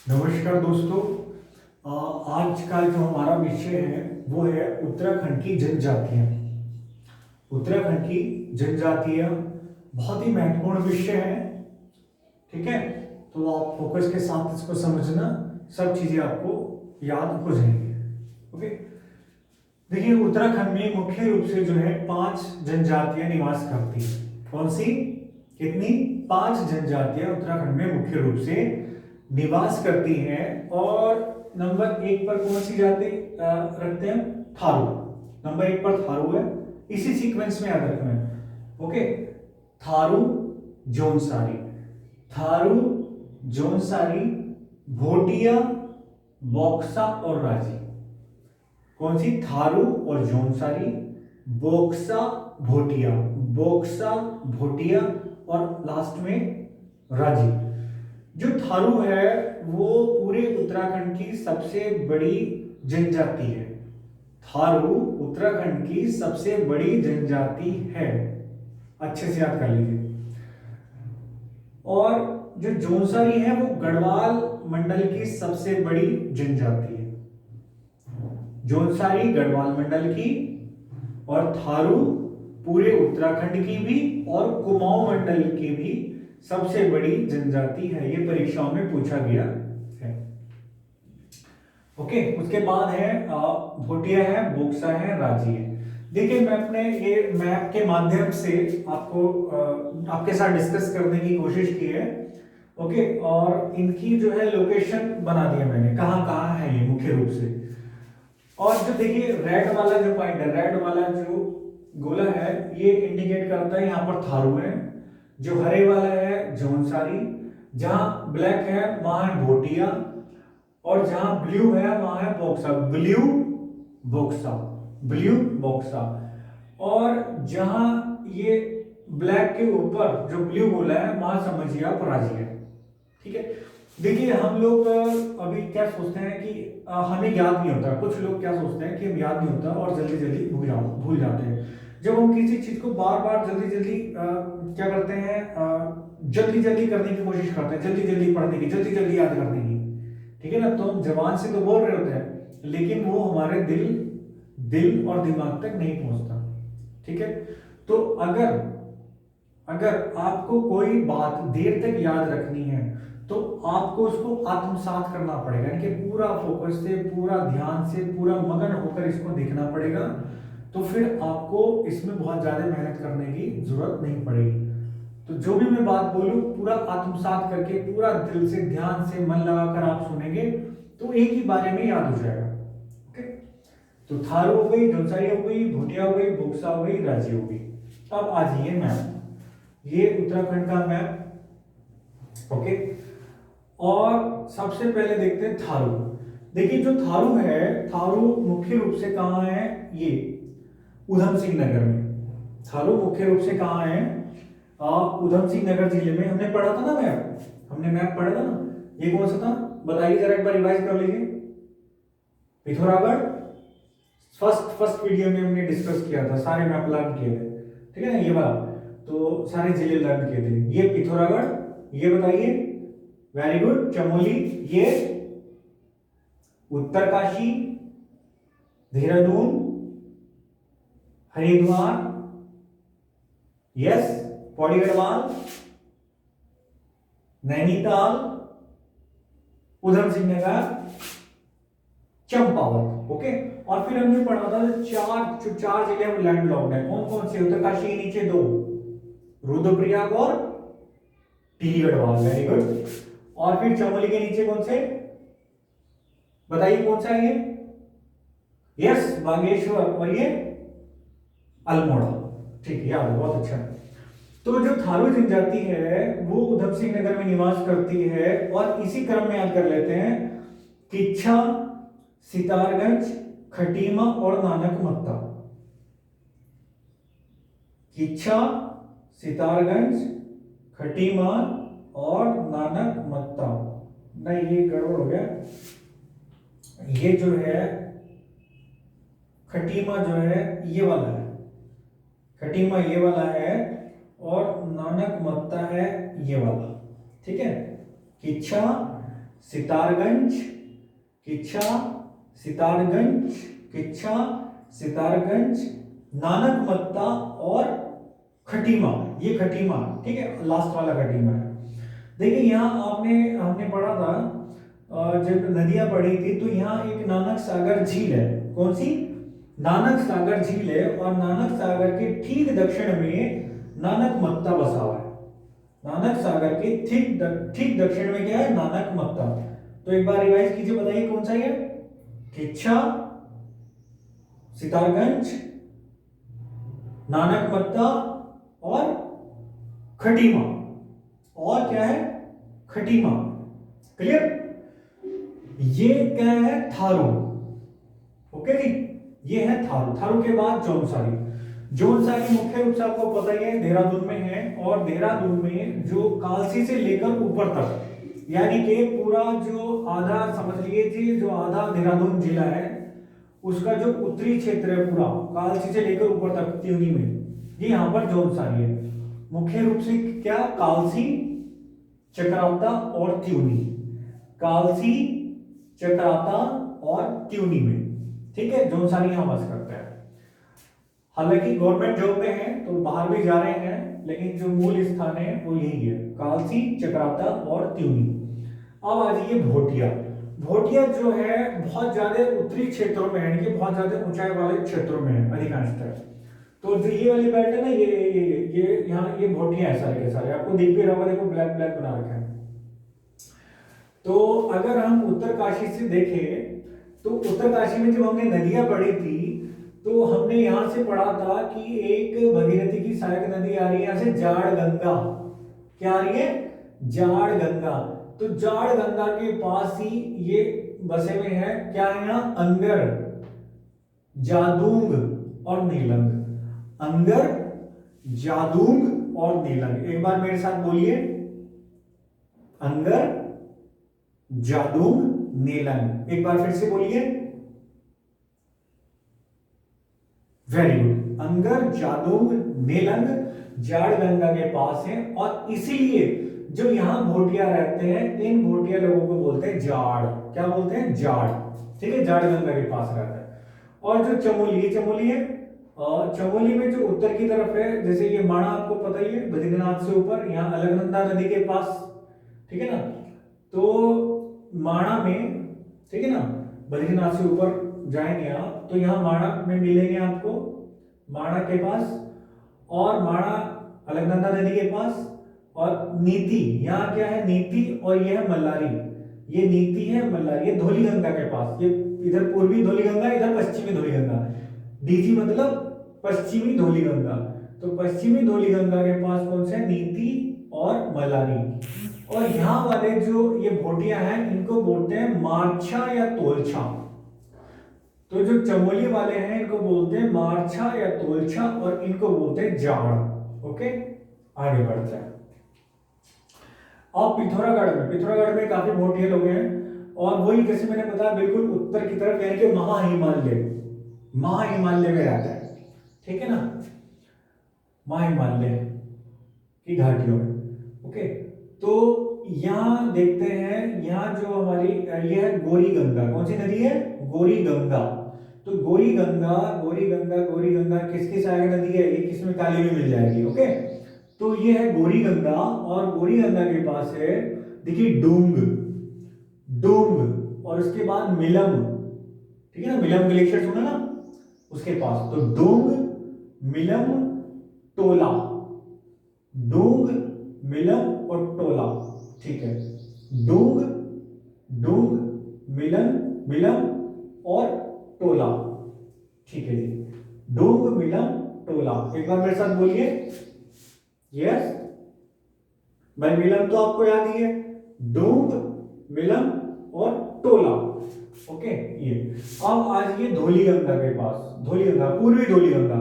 नमस्कार दोस्तों। आज का जो हमारा विषय है वो है उत्तराखंड की जनजातियां। उत्तराखंड की जनजातियां बहुत ही महत्वपूर्ण विषय है। ठीक है, तो आप फोकस के साथ इसको समझना, सब चीजें आपको याद हो जाएंगी। ओके, देखिए उत्तराखंड में मुख्य रूप से जो है 5 जनजातियां निवास करती हैं। कौन सी? कितनी? 5 जनजातियां उत्तराखंड में मुख्य रूप से निवास करती हैं। और नंबर 1 पर कौन सी जाति रखते हैं? थारू। नंबर 1 पर थारू है, इसी सीक्वेंस में याद रखना है। ओके, थारू, जौनसारी, थारू, जौनसारी, भोटिया, बॉक्सा और राजी। कौन सी? थारू और जौनसारी, बोक्सा, भोटिया, बोक्सा, भोटिया और लास्ट में राजी। जो थारू है वो पूरे उत्तराखंड की सबसे बड़ी जनजाति है। थारू उत्तराखंड की सबसे बड़ी जनजाति है, अच्छे से याद कर लीजिए। और जो जौनसारी है वो गढ़वाल मंडल की सबसे बड़ी जनजाति है। जौनसारी गढ़वाल मंडल की, और थारू पूरे उत्तराखंड की भी और कुमाऊं मंडल की भी सबसे बड़ी जनजाति है। ये परीक्षाओं में पूछा गया है। ओके, उसके बाद है भोटिया है, बोक्सा है, राजी है। देखिए मैं अपने ये मैप के माध्यम से आपको आपके साथ डिस्कस करने की कोशिश की है। ओके, और इनकी जो है लोकेशन बना दिया मैंने, कहां कहां है ये मुख्य रूप से। और जो देखिए रेड वाला जो पॉइंट है, रेड वाला जो गोला है, ये इंडिकेट करता है यहाँ पर थारू है। जो हरे वाला है जौनसारी, जहां ब्लैक है वहां है भोटिया, और जहां ब्लू है वहां है बॉक्सा। Blue Buxa, blue Buxa. और जहां ये ब्लैक के ऊपर जो ब्लू गोला है वहां समझिए आप राजी है। ठीक है, देखिए हम लोग अभी क्या सोचते हैं कि हमें याद नहीं होता। कुछ लोग क्या सोचते हैं कि हम याद नहीं होता और जल्दी जल्दी भूल जाते हैं। जब हम किसी चीज को बार बार जल्दी जल्दी क्या करते हैं, जल्दी जल्दी करने की कोशिश करते हैं, जल्दी जल्दी पढ़ने की, जल्दी जल्दी याद करने की। ठीक है ना, तो हम जबान से तो बोल रहे होते हैं लेकिन वो हमारे दिल और दिमाग तक नहीं पहुंचता। ठीक है, तो अगर अगर आपको कोई बात देर तक याद रखनी है तो आपको उसको आत्मसात करना पड़ेगा, यानी कि पूरा फोकस से, पूरा ध्यान से, पूरा मगन होकर इसको देखना पड़ेगा। तो फिर आपको इसमें बहुत ज्यादा मेहनत करने की जरूरत नहीं पड़ेगी। तो जो भी मैं बात बोलूं पूरा आत्मसात करके, पूरा दिल से, ध्यान से, मन लगाकर आप सुनेंगे तो एक ही बारे में याद हो जाएगा। ओके, तो थारू हो गई, जौनसारी हो गई, भोटिया हो गई, बोक्सा हो गई, राजी हो गई। अब आ जाइए मैप, ये उत्तराखंड का मैप। ओके, और सबसे पहले देखते हैं थारू। देखिए जो थारू है, थारू मुख्य रूप से कहां है? ये उधम सिंह नगर में। थारू मुख्य रूप से कहां है? उधम सिंह नगर जिले में। हमने पढ़ा था ना मैप, हमने मैप पढ़ा था ना। ये कौन सा था बताइए जरा, एक बार रिवाइज कर लीजिए। पिथौरागढ़ फर्स्ट वीडियो में हमने डिस्कस किया था, सारे मैप लर्न किए थे। ठीक है ना, ये वाला तो सारे जिले लर्न किए थे। ये पिथौरागढ़, ये बताइए, वेरी गुड। चमोली, ये उत्तरकाशी, देहरादून, हरिद्वार, यस, पौड़ी गढ़वाल, नैनीताल, उधम सिंह नगर, चंपावत। ओके, और फिर हमने पढ़ा था चार जिले हम लैंड लॉक्ड है। कौन कौन से? उत्तरकाशी के नीचे 2, रुद्रप्रयाग और टिहरी गढ़वाल, वेरी गुड। और फिर चमोली के नीचे कौन से बताइए, कौन सा है ये? यस, बागेश्वर, और ये अल्मोड़ा। ठीक है, याद, बहुत अच्छा। तो जो थारू जनजाति है वो उधम सिंह नगर में निवास करती है। और इसी क्रम में याद कर लेते हैं, किच्छा, सितारगंज, खटीमा और नानक मत्ता। किच्छा, सितारगंज, खटीमा और नानक मत्ता। नहीं, ये गड़बड़ हो गया। ये जो है खटीमा जो है ये वाला है, खटीमा ये वाला है, और नानक मत्ता है ये वाला। ठीक है, किच्छा, सितारगंज, किच्छा, सितारगंज, किच्छा, सितारगंज, नानकमत्ता और खटीमा। ये खटीमा, ठीक है, लास्ट वाला खटीमा है। देखिए यहाँ हमने पढ़ा था, जब नदियां पढ़ी थी तो यहाँ एक नानक सागर झील है। कौन सी? नानक सागर झील है, और नानक सागर के ठीक दक्षिण में नानकमत्ता बसा हुआ है। नानक सागर के ठीक दक्षिण में क्या है? नानकमत्ता। तो एक बार रिवाइज कीजिए, बताइए कौन सा है? किच्छा, सितारगंज, नानकमत्ता और खटीमा। और क्या है? खटीमा। क्लियर? ये क्या है? थारू। ओके जी, ये है थारू। थारू के बाद जौनसारी। जौनसारी मुख्य रूप से आपको पता ही है देहरादून में है, और देहरादून में जो कालसी से लेकर ऊपर तक, यानी कि पूरा जो आधा समझ लीजिए, जो आधा देहरादून जिला है उसका जो उत्तरी क्षेत्र है पूरा कालसी से लेकर ऊपर तक त्यूनी में, ये यहाँ पर जौनसारी है। मुख्य रूप से क्या? कालसी, चक्राता और त्यूनी। कालसी, चक्राता और त्यूनी में, ठीक है, जौनसारी यहाँ बस करता है। हालांकि गवर्नमेंट जॉब में है तो बाहर भी जा रहे हैं, लेकिन जो मूल स्थान है वो यही है, कालसी, चक्राता और त्यूनी। अब आ जाइए भोटिया। भोटिया जो है बहुत ज्यादा उत्तरी क्षेत्रों में है, यानी कि बहुत ज्यादा ऊंचाई वाले क्षेत्रों में है अधिकांशतः। तो जो ये वाली बेल्ट है ना, ये यहाँ ये भोटिया है सारे के सारे, आपको दिख भी रहा होगा, देखो ब्लैक ब्लैक बना रखा है। तो अगर हम उत्तरकाशी से देखें तो उत्तरकाशी में जब हमने नदियां पढ़ी थी तो हमने यहां से पढ़ा था कि एक भगीरथी की सहायक नदी आ रही है यहां से, जाड़ गंगा। क्या आ रही है? जाड़ गंगा। तो जाड़ गंगा के पास ही ये बसे हुए हैं, क्या है यहाँ? अंगर, जादूंग और नीलंग। अंगर, जादूंग और नीलंग। एक बार मेरे साथ बोलिए, अंगर, जादूंग, नीलंग। एक बार फिर से बोलिए, वेरी गुड। अंगर, जादूंग, नीलंग जाड़ गंगा के पास है, और इसीलिए जो यहां भोटिया रहते हैं, इन भोटिया लोगों को बोलते हैं जाड़। क्या बोलते हैं? जाड़। ठीक है, जाड़ गंगा के पास रहता है। और जो चमोली, चमोली है, और चमोली में जो उत्तर की तरफ है, जैसे ये माणा आपको पता ही है, बद्रीनाथ से ऊपर, यहाँ अलकनंदा नदी के पास, ठीक है ना। तो माणा में, ठीक है ना, बद्रीनाथ से ऊपर जाएंगे आप तो यहाँ माणा में मिलेंगे आपको, माणा के पास, और माणा अलकनंदा नदी के पास। और नीति, यहाँ क्या है? नीति, और यह है मल्लारी। ये नीति है, मल्लारी, ये धौलीगंगा के पास। ये इधर पूर्वी धौलीगंगा, इधर पश्चिमी धौलीगंगा। डीजी मतलब पश्चिमी धौलीगंगा। तो पश्चिमी धौलीगंगा के पास कौन से? नीति और मल्लारी। और यहाँ वाले जो ये भोटिया हैं, इनको बोलते हैं मारछा या तोलछा। तो जो चमोली वाले हैं इनको बोलते हैं मारछा या तोलछा, और इनको बोलते हैं जाड़। ओके, आगे बढ़ते हैं। अब पिथौरागढ़ में काफी भोटिया लोग हैं, और वही जैसे मैंने बताया बिल्कुल उत्तर की तरफ, यानी कि महाहिमालय में रहता है, ठीक है ना, महाहिमालय की घाटियों में। ओके, तो यहां देखते हैं, यहाँ जो हमारी ये है गौरी गंगा। कौन सी नदी है? गौरी गंगा। तो गौरी गंगा किसकी सहायक नदी है? ये किसमें? काली में मिल जाएगी। ओके, तो ये है गौरी गंगा, और गौरी गंगा के पास है, देखिए, डूंग, और उसके बाद मिलम, ठीक है ना, मिलम ग्लेशियर सुना ना, उसके पास। तो डूंग, मिलम, टोला, डूंग, मिलम और टोला, ठीक है। डूंग, मिलम और टोला, ठीक है जी। डूंग, मिलम, टोला। एक बार मेरे साथ बोलिए, यस भाई, मिलम तो आपको याद ही है, डूंग, मिलम और टोला। ओके, ये अब आज ये धौलीगंगा के पास, धौलीगंगा, पूर्वी धौलीगंगा।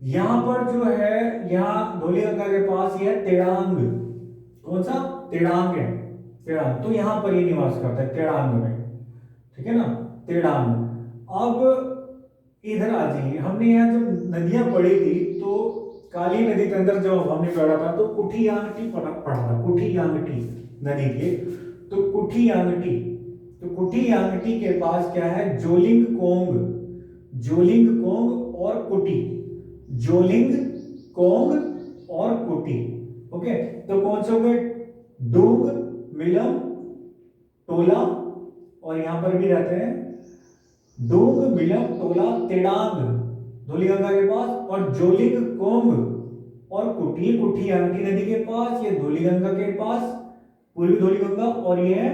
यहां पर जो है, यहां धौलीगंगा के पास ये तेड़ांग। कौन सा? तेड़ांग है, तेड़ांग। तो यहां पर ये निवास करता है, तेड़ांग में, ठीक है ना, तेड़ांग। अब इधर आ जाइए, हमने यहाँ जब नदियां पढ़ी थी तो काली नदी के अंदर जो हमने पढ़ा था, तो कुठियांगटी पढ़ा था, कुठियांगटी नदी के। तो कुठियांगटी, तो कुठियांगटी के पास क्या है, जोलिंग कोंग, जोलिंग कोंग और कुटी, जोलिंग कोंग और कुटी। ओके, तो कौन से हो गए, डूंग, मिलम, टोला, और यहां पर भी रहते हैं डूंग, मिलम, टोला, तेडांग धौलीगंगा के पास, और जोलिंग कोंग और कुटी, कुठियांगटी नदी के पास, ये धौलीगंगा के पास, पूर्वी धौलीगंगा, और ये है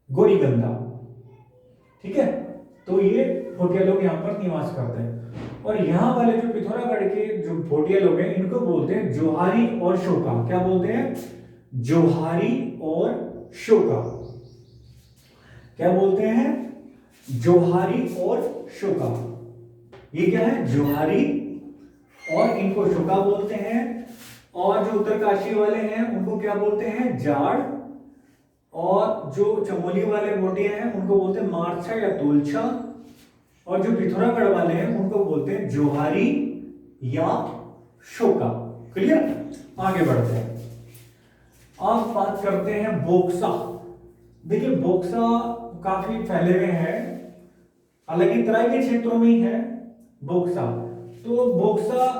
गौरीगंगा। ठीक है, तो ये भोटिया लोग यहाँ पर निवास करते हैं। और यहाँ वाले जो पिथौरागढ़ के जो भोटिया लोग हैं इनको बोलते हैं जोहारी और शोका। क्या बोलते हैं, जोहारी और शोका। क्या बोलते हैं, जोहारी और शोका। ये क्या है, जोहारी, और इनको शोका बोलते हैं। और जो उत्तरकाशी वाले हैं उनको क्या बोलते हैं, जाड़, और जो चमोली वाले भोटिया हैं उनको बोलते हैं मारछा या तुलछा, और जो पिथौरागढ़ वाले हैं उनको बोलते हैं जोहारी या शोका। क्लियर, आगे बढ़ते हैं। अब बात करते हैं बोक्सा। देखिए बोक्सा काफी फैले हुए हैं, अलग ही तरह के क्षेत्रों में ही है बोक्सा। तो बोक्सा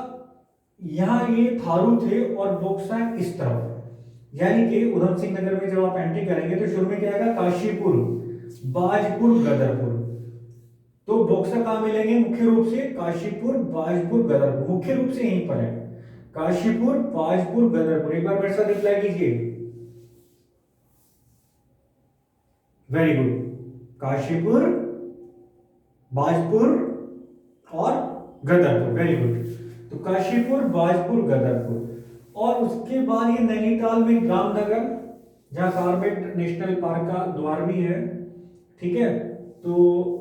यहां ये थारू थे और बोक्सा इस तरफ, यानी कि उधम सिंह नगर में जब आप एंट्री करेंगे तो शुरू में क्या आएगा, काशीपुर, बाजपुर, गदरपुर। तो बोक्सा कहां मिलेंगे, मुख्य रूप से काशीपुर, बाजपुर, गदरपुर, मुख्य रूप से यहीं पर है, काशीपुर, बाजपुर, गदरपुर। एक बार मेरे साथ रिप्लाई कीजिए। वेरी गुड, काशीपुर, बाजपुर और गदरपुर, वेरी गुड। तो काशीपुर, बाजपुर, गदरपुर। और उसके बाद ये नैनीताल में रामनगर, जहां कॉर्बेट नेशनल पार्क का द्वार भी है। ठीक है, तो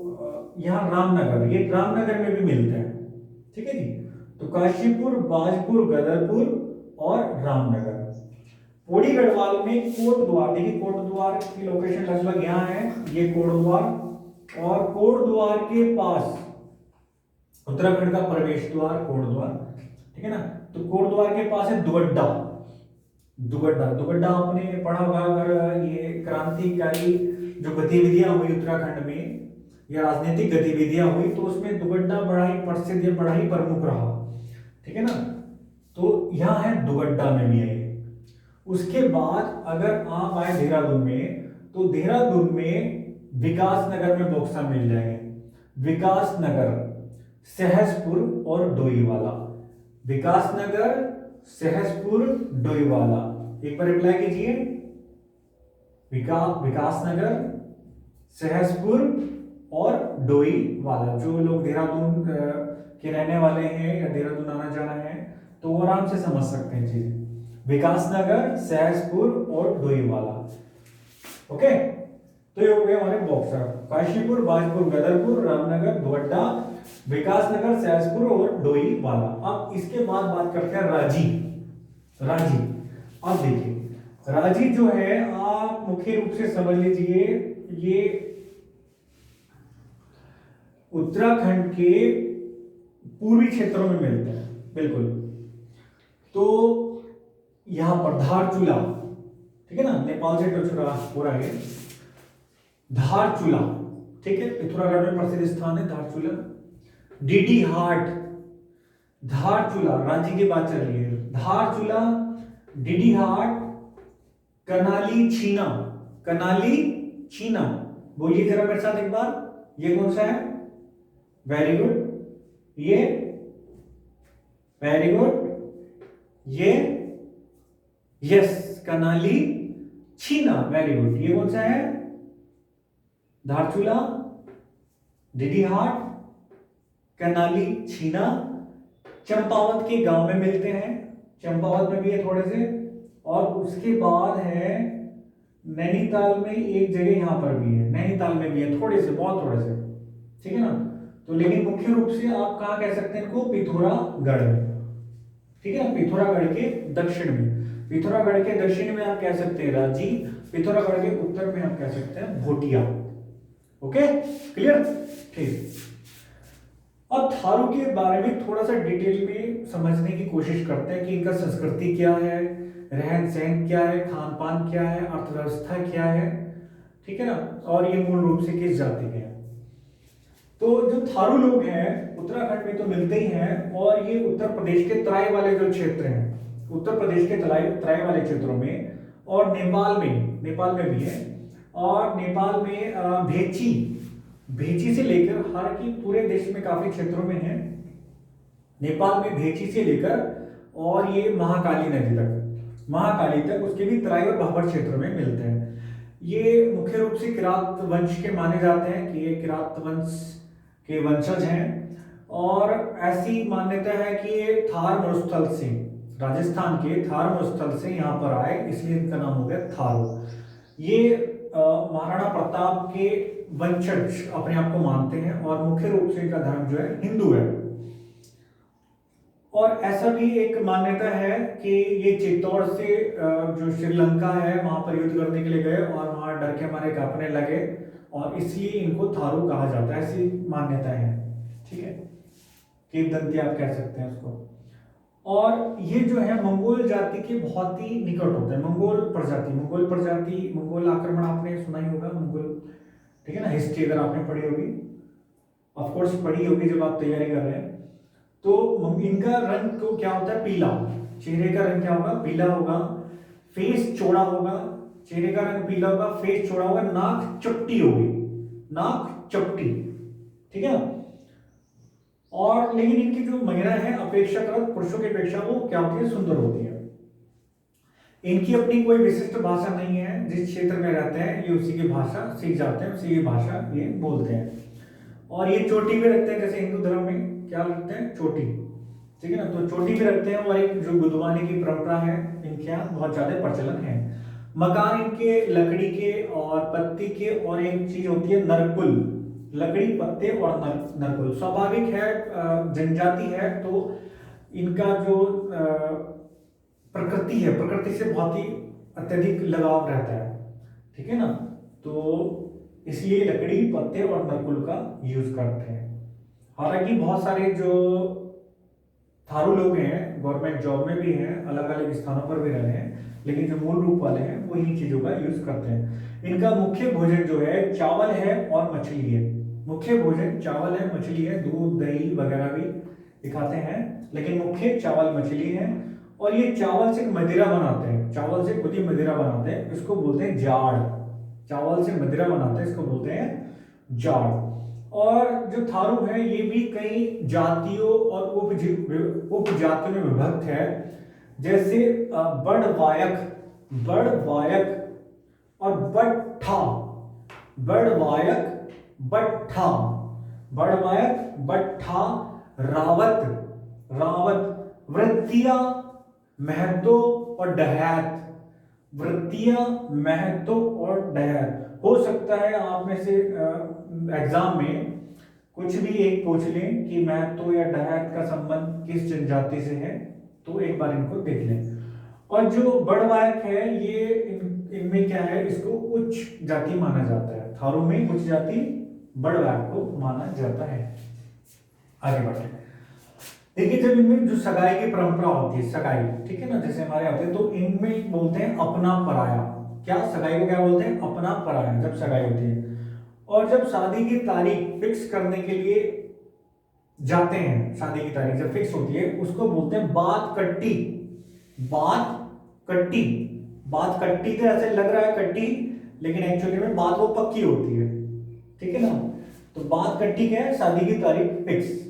यहाँ रामनगर, ये रामनगर में भी मिलता है। ठीक है जी, तो काशीपुर, बाजपुर, गदरपुर और रामनगर। पौड़ी गढ़वाल में कोट द्वार, देखिए कोट द्वार की लोकेशन लगभग यहाँ है, ये कोट द्वार, और कोट द्वार के पास उत्तराखंड का प्रवेश द्वार कोट द्वार। ठीक है ना, तो कोट द्वार के पास है दुगड्डा, दुगड्डा, दुगड्डा आपने पढ़ा होगा अगर ये क्रांतिकारी जो गतिविधियां हुई उत्तराखंड में या राजनीतिक गतिविधियां हुई तो उसमें दुगड्डा बड़ा ही प्रसिद्ध, बड़ा ही प्रमुख रहा। ठीक है ना, तो यहाँ है दुगड्डा में भी है। उसके बाद अगर आप आए देहरादून में, तो देहरादून में विकास नगर में बोक्सा मिल जाएंगे, विकास नगर, सहसपुर और डोईवाला, विकास नगर, सहसपुर, डोईवाला। एक बार रिप्लाई कीजिए, विकास नगर, सहसपुर और डोईवाला। जो लोग देहरादून के रहने वाले हैं या देहरादून आना जाना है तो वो आराम से समझ सकते हैं चीजें, विकास नगर, सहसपुर और डोईवाला। ओके, तो ये हो गए हमारे बॉक्सर, काशीपुर, बाजपुर, गदरपुर, रामनगर, दुगड्डा, विकास नगर, सहसपुर और डोईवाला। अब इसके बाद बात करते हैं राजी। राजी, अब देखिए राजी जो है आप मुख्य रूप से समझ लीजिए, ये उत्तराखंड के पूर्वी क्षेत्रों में मिलता है, बिल्कुल। तो यहां पर धारचूला, ठीक है ना, नेपाल से टचुरा हो रहा है, धारचूला, ठीक है, पिथौरागढ़ में प्रसिद्ध स्थान है धारचूला। डीडी हाट, धारचूला, रांची की बात चल रही है, धारचूला, डीडी हाट, कनाली छीना, कनाली छीना, बोलिए जरा मेरे साथ एक बार, ये कौन सा है, वेरी गुड, ये वेरी गुड, ये यस, कनाली छीना, वेरी गुड। ये कौन सा है, धारचूला, डीडी हाट, कनाली छीना, चंपावत के गांव में मिलते हैं, चंपावत में भी है थोड़े से, और उसके बाद है नैनीताल में एक जगह, यहां पर भी है, नैनीताल में भी है थोड़े से, बहुत थोड़े से, ठीक है ना। तो लेकिन मुख्य रूप से आप कहां कह सकते हैं इनको, पिथौरागढ़ में, ठीक है ना, पिथौरागढ़ के दक्षिण में, पिथौरागढ़ के दक्षिण में आप कह सकते हैं रांची, पिथौरागढ़ के उत्तर में आप कह सकते हैं भोटिया। ओके, क्लियर, ठीक। अब थारू के बारे में थोड़ा सा डिटेल में समझने की कोशिश करते हैं कि इनका संस्कृति क्या है, रहन सहन क्या है, खान पान क्या है, अर्थव्यवस्था क्या है, ठीक है ना, और ये मूल रूप से किस जाति के हैं। तो जो थारू लोग हैं उत्तराखंड में तो मिलते ही हैं, और ये उत्तर प्रदेश के तराई वाले जो क्षेत्र हैं, उत्तर प्रदेश के तराई तराई वाले क्षेत्रों में, और नेपाल में भी है, और नेपाल में भेची भेची से लेकर, हालांकि पूरे देश में काफी क्षेत्रों में है, नेपाल में भेची से लेकर और ये महाकाली तक उसके भी तराई और भाबर क्षेत्र में मिलते हैं। ये मुख्य रूप से किरात वंश के माने जाते हैं कि ये किरात वंश के वंशज हैं, और ऐसी मान्यता है कि ये थार मरुस्थल से, राजस्थान के थार मरुस्थल से यहाँ पर आए, इसलिए इनका नाम हो गया थारू। ये महाराणा प्रताप के वंशज अपने आप को मानते हैं, और मुख्य रूप से इनका धर्म जो है हिंदू है। और ऐसा भी एक मान्यता है कि ये चित्तौड़ से जो श्रीलंका है वहां पर युद्ध करने के लिए गए, और वहां डर के मारे कांपने लगे, और इसलिए इनको थारू कहा जाता है, ऐसी मान्यता है, ठीक है, किंवदंती आप कह सकते हैं उसको। और ये जो है मंगोल जाति के बहुत ही निकट होते हैं। मंगोल प्रजाति, मंगोल आक्रमण आपने सुना ही होगा, मंगोल, ठीक है ना, हिस्ट्री अगर आपने पढ़ी होगी, ऑफ कोर्स पढ़ी होगी जब आप तैयारी कर रहे हैं। तो इनका रंग को क्या होता है, पीला, चेहरे का रंग क्या होगा, पीला होगा, फेस चौड़ा होगा, चेहरे का रंग पीला होगा, फेस चौड़ा होगा, नाक चपटी होगी, नाक चपटी, ठीक है। और लेकिन इनकी जो महिलाएं हैं अपेक्षाकृत पुरुषों की अपेक्षा वो क्या होती है, सुंदर होती है। इनकी अपनी कोई विशिष्ट भाषा नहीं है, जिस क्षेत्र में रहते हैं ये उसी की भाषा सीख जाते हैं, उसी की भाषा ये बोलते हैं। और ये चोटी पे रखते हैं, जैसे हिंदू धर्म में क्या रखते हैं, चोटी, ठीक है ना, तो चोटी पे रखते हैं। और एक जो गुदवानी की परंपरा है इनके यहाँ बहुत ज्यादा प्रचलन है। मकान इनके लकड़ी के और पत्ती के, और एक चीज होती है नरकुल, लकड़ी पत्ते और नरकुल। स्वाभाविक है, जनजाति है, तो इनका जो प्रकृति है, प्रकृति से बहुत ही अत्यधिक लगाव रहता है, ठीक है ना, तो इसलिए लकड़ी पत्ते और नरकुल का यूज करते हैं। हालांकि बहुत सारे जो थारू लोग हैं गवर्नमेंट जॉब में भी हैं, अलग अलग स्थानों पर भी रहे हैं, लेकिन जो मूल रूप वाले हैं वो इन्हीं चीजों का यूज करते हैं। इनका मुख्य भोजन जो है चावल है और मछली है। मुख्य भोजन चावल है, मछली है, दूध दही वगैरह भी दिखाते हैं, लेकिन मुख्य चावल मछली है। और ये चावल से मदिरा बनाते हैं, चावल से खुद ही मदिरा बनाते हैं, इसको बोलते हैं जाड़। चावल से मदिरा बनाते हैं, इसको बोलते हैं जाड़। और जो थारू है ये भी कई जातियों और उपजातियों में विभक्त है, जैसे बड़वायक और बट्ठा, बड़वायक बट्ठा, रावत, वृत्तिया, महतो और डहैत, हो सकता है आप में से एग्जाम में कुछ भी एक पूछ लें कि महतो या डहैत का संबंध किस जनजाति से है, तो एक बार इनको देख लें। और जो बड़वायक है ये इनमें क्या है, इसको उच्च जाति माना जाता है, थारू में उच्च जाति बड़वायक को माना जाता है। आगे बढ़ते हैं। देखिए जब इनमें जो सगाई की परंपरा होती है, सगाई, ठीक है ना, जैसे हमारे होते हैं, तो इनमें बोलते हैं अपना पराया। क्या सगाई को क्या बोलते हैं, अपना पराया, जब सगाई होती है। और जब शादी की तारीख फिक्स करने के लिए जाते हैं, शादी की तारीख जब फिक्स होती है उसको बोलते हैं बात कट्टी। बात कट्टी तो ऐसे लग रहा है कट्टी, लेकिन एक्चुअली में बात वो पक्की होती है, ठीक है ना। तो बात कट्टी क्या है, शादी की तारीख फिक्स।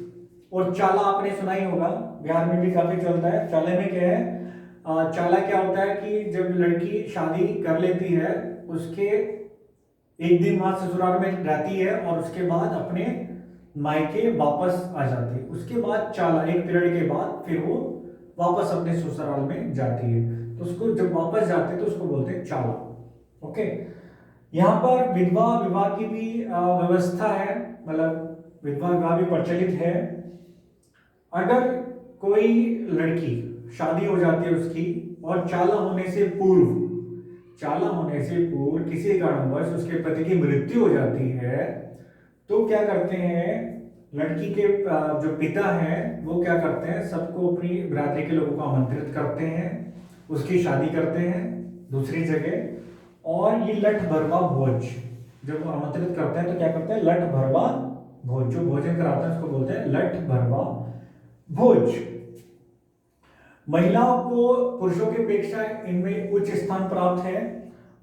और चाला आपने सुना ही होगा, बिहार में भी काफी चलता है। चाले में क्या है, चाला क्या होता है कि जब लड़की शादी कर लेती है उसके एक दिन वहां ससुराल में रहती है, और उसके बाद अपने मायके वापस आ जाती है। उसके बाद चाला, एक पीरियड के बाद फिर वो वापस अपने ससुराल में जाती है, तो उसको जब वापस जाते हैं तो उसको बोलते हैं चाला। ओके, यहाँ पर विधवा विवाह की भी व्यवस्था है, मतलब विधवा विवाह भी प्रचलित है। अगर कोई लड़की शादी हो जाती है उसकी, और चाला होने से पूर्व किसी कारणवश उसके पति की मृत्यु हो जाती है, तो क्या करते हैं, लड़की के जो पिता हैं वो क्या करते हैं, सबको अपनी बिरादरी के लोगों को आमंत्रित करते हैं, उसकी शादी करते हैं दूसरी जगह, और ये लठ भरवा भोज जब आमंत्रित करते हैं तो क्या करते हैं, लठ भरवा भोज, जो भोजन कराते हैं उसको बोलते हैं लठ भरवा भोज। महिलाओं को पुरुषों की अपेक्षा इनमें उच्च स्थान प्राप्त है,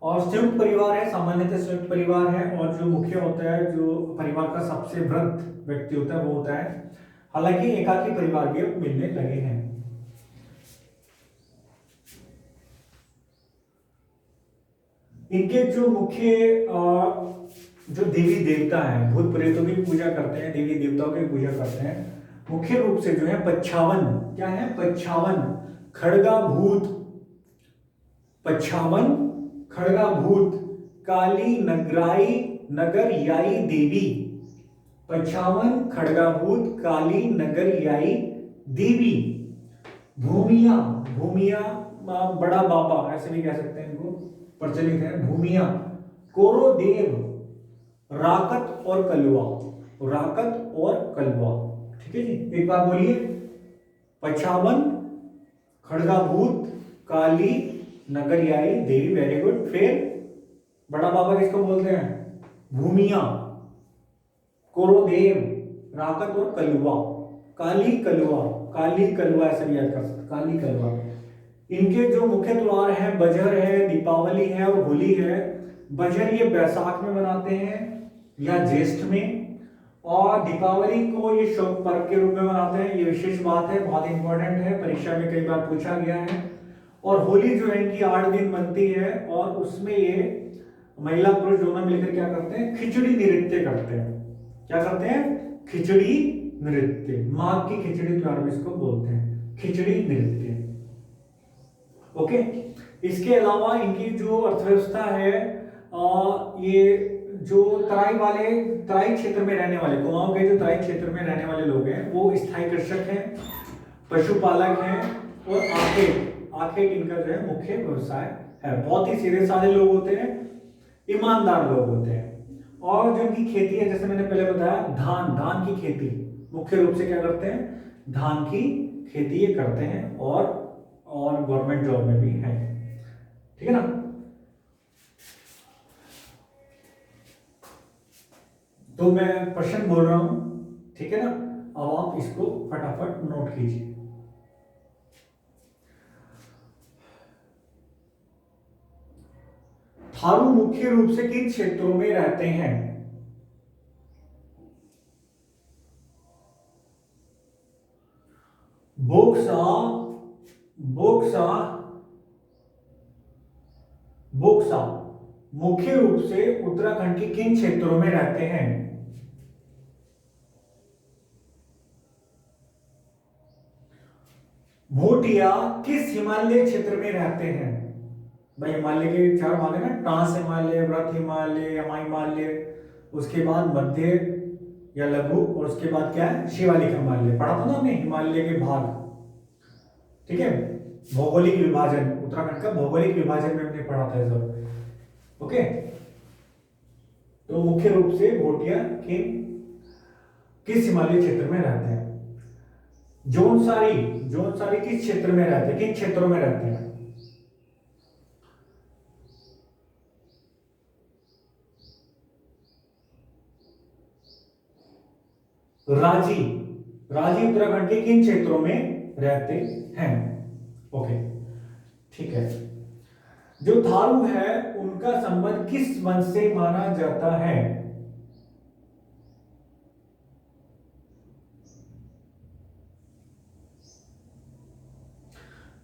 और संयुक्त परिवार है, सामान्यतः संयुक्त परिवार है, और जो मुख्य होता है, जो परिवार का सबसे वृद्ध व्यक्ति होता है वो होता है। हालांकि एकाकी परिवार भी अब मिलने लगे हैं। इनके जो मुख्य जो देवी देवता हैं, भूत प्रेतों की पूजा करते हैं, देवी देवताओं की पूजा करते हैं, मुख्य रूप से जो है 55, क्या है 55 खड़गा भूत, 55 खड़गा भूत काली नगराई नगर याई देवी, 55 खड़गा भूत काली नगर याई देवी। भूमिया, भूमिया बड़ा बाबा ऐसे भी कह सकते हैं इनको, प्रचलित है भूमिया, कोरोदेव, राकत और कलवा, राकत और कलवा। ठीक है जी, एक बार बोलिए, 55 खड़गाभूत काली नगरियाई देवी, वेरी गुड। फिर बड़ा बाबा किसको बोलते हैं, भूमिया, कोरोदेव, राकत और कलवा, काली कलवा, काली कलवा ऐसे भी याद कर सकते, काली कलवा। इनके जो मुख्य त्योहार हैं, बजर है, दीपावली है और होली है। बजर ये बैसाख में मनाते हैं या ज्येष्ठ में, और दीपावली को ये शुभ पर्व के रूप में मनाते हैं। ये विशेष बात है, बहुत इंपॉर्टेंट है, परीक्षा में कई बार पूछा गया है। और होली जो है इनकी 8 दिन बनती है, और उसमें ये महिला पुरुष दोनों मिलकर क्या करते हैं, खिचड़ी नृत्य करते हैं। क्या करते हैं, खिचड़ी नृत्य, माघ की खिचड़ी त्योहार भी इसको बोलते हैं, खिचड़ी नृत्य। ओके, इसके अलावा इनकी जो अर्थव्यवस्था है, ये जो तराई क्षेत्र में रहने वाले, कुमाऊं के जो तराई क्षेत्र में रहने वाले लोग हैं वो स्थायी कृषक हैं, पशुपालक हैं, और आखेट इनका जो है मुख्य व्यवसाय है। बहुत ही सीधे साधे लोग होते हैं, ईमानदार लोग होते हैं। और जो इनकी खेती है, जैसे मैंने पहले बताया, धान की खेती मुख्य रूप से क्या करते हैं, धान की खेती ये करते हैं, और गवर्नमेंट जॉब में भी है। ठीक है ना। तो मैं प्रश्न बोल रहा हूं, ठीक है ना, अब आप इसको फटाफट नोट कीजिए। थारू मुख्य रूप से किन क्षेत्रों में रहते हैं, बोक्सा, बोक्सा, बोक्सा मुख्य रूप से उत्तराखंड के किन क्षेत्रों में रहते हैं। भोटिया किस हिमालय क्षेत्र में रहते हैं। भाई हिमालय के 4 भाग है ना, ट्रांस हिमालय, व्रत हिमालय, यमा हिमालय, उसके बाद मध्य या लघु, और उसके बाद क्या है, शिवालिक हिमालय। पढ़ा था ना हमने हिमालय के भाग। ठीक है, भौगोलिक विभाजन, उत्तराखंड का भौगोलिक विभाजन में हमने पढ़ा था सब। ओके, तो मुख्य रूप से भोटिया किस हिमालय क्षेत्र में रहते हैं। जोनसारी किस क्षेत्र में रहते हैं, किन क्षेत्रों में रहते हैं। राजी उत्तराखंड के किन क्षेत्रों में रहते हैं। ओके, ठीक है। जो थारू है उनका संबंध किस वंश से माना जाता है।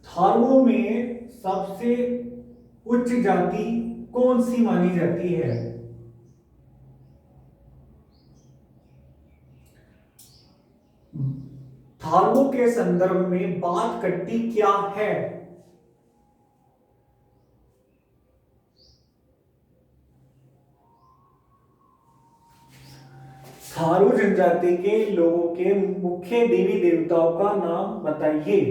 थारुओं में सबसे उच्च जाति कौन सी मानी जाती है। थारुओं के संदर्भ में बात कट्टी क्या है। थारू जनजाति के लोगों के मुख्य देवी देवताओं का नाम बताइए।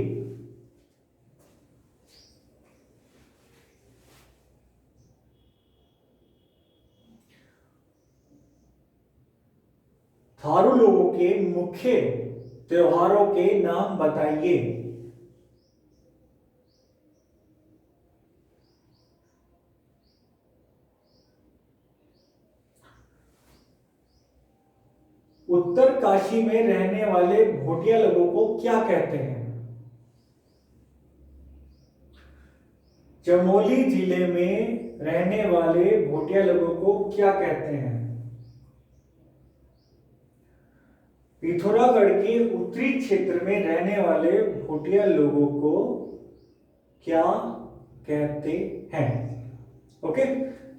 थारू लोगों के मुख्य त्योहारों के नाम बताइए। उत्तरकाशी में रहने वाले भोटिया लोगों को क्या कहते हैं? चमोली जिले में रहने वाले भोटिया लोगों को क्या कहते हैं? पिथौरागढ़ के उत्तरी क्षेत्र में रहने वाले भोटिया लोगों को क्या कहते हैं? ओके,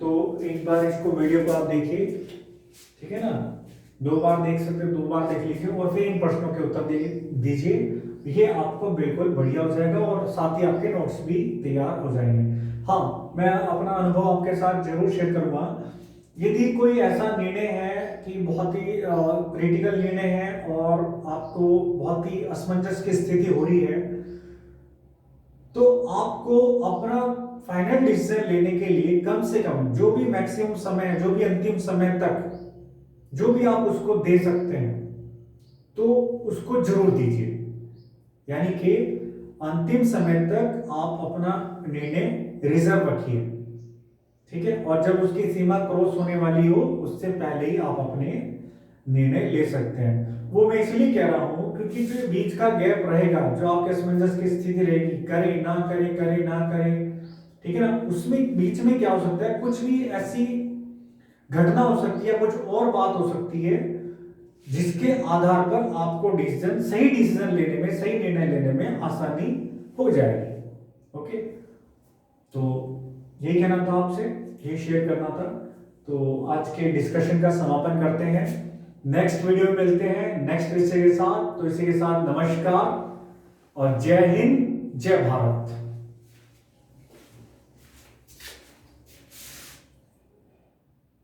तो एक बार इसको वीडियो को आप देखिए, ठीक है ना, 2 बार देख सकते हो, 2 बार देख लीजिए और फिर इन प्रश्नों के उत्तर दीजिए। ये आपको बिल्कुल बढ़िया हो जाएगा और साथ ही आपके नोट्स भी तैयार हो जाएंगे। हाँ, मैं अपना अनुभव आपके साथ जरूर शेयर करूंगा। यदि कोई ऐसा निर्णय है कि बहुत ही क्रिटिकल निर्णय है और आपको बहुत ही असमंजस की स्थिति हो रही है, तो आपको अपना फाइनल डिसीजन लेने के लिए कम से कम जो भी मैक्सिमम समय है, जो भी अंतिम समय तक जो भी आप उसको दे सकते हैं, तो उसको जरूर दीजिए। यानी कि अंतिम समय तक आप अपना निर्णय रिजर्व रखिए, ठीक है। और जब उसकी सीमा क्रॉस होने वाली हो, उससे पहले ही आप अपने निर्णय ले सकते हैं। वो मैं इसलिए कह रहा हूं क्योंकि जो बीच का गैप रहेगा, जो आपके असमंजस की स्थिति रहेगी, करे ना करे, करे ना करे, ठीक है ना, उसमें बीच में क्या हो सकता है, कुछ भी ऐसी घटना हो सकती है, कुछ और बात हो सकती है जिसके आधार पर आपको सही डिसीजन लेने में, सही निर्णय लेने में आसानी हो जाएगी। ओके, तो यही कहना था आपसे, यही शेयर करना था। तो आज के डिस्कशन का समापन करते हैं, नेक्स्ट वीडियो में मिलते हैं नेक्स्ट विषय के साथ। तो इसी के साथ नमस्कार और जय हिंद, जय भारत।